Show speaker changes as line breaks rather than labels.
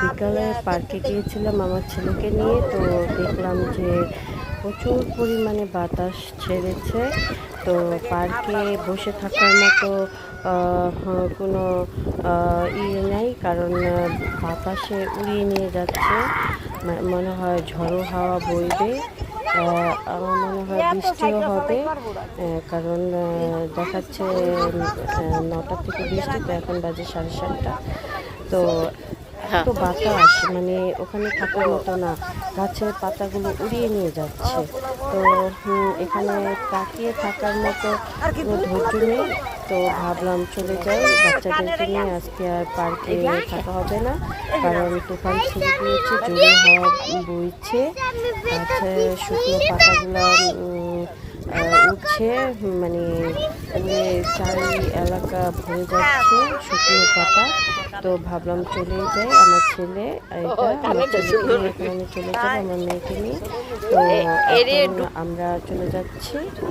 বিকালে পার্কে গিয়েছিলাম আমার ছেলেকে নিয়ে। তো দেখলাম যে প্রচুর পরিমাণে বাতাস ছেড়েছে। তো পার্কে বসে থাকার মতো কোনো ইয়ে নেই, কারণ বাতাসে উড়িয়ে নিয়ে যাচ্ছে। মনে হয় ঝড়ো হাওয়া বইবে। আমার মনে হয় বৃষ্টিও হবে, কারণ দেখাচ্ছে 9টা থেকে বৃষ্টি। তো এখন বাজে 7:30। তো এত বাতাস, মানে ওখানে থাকার মতো না, গাছের পাতাগুলো উড়িয়ে নিয়ে যাচ্ছে। তো এখানে তাকিয়ে থাকার মতো কোনো ধৈর্য নেই। তো ভাবলাম চলে যাই, বাচ্চাদেরকে নিয়ে আজকে আর পার্কে থাকা হবে না, কারণ তুফান ছেড়ে দিয়েছে, জোরে হাওয়া বইছে, গাছের শুকনো পাতাগুলো উঠছে, মানে উড়ে চারি এলাকা ভরে যাচ্ছে শুকনো পাতা। তো ভাবলাম চলে যাই, আমার ছেলে এটা আমার ছেলেকে নিয়ে এখন আমি চলে যাবো আমার মেয়েকে নিয়ে। তো এখন আমরা চলে যাচ্ছি।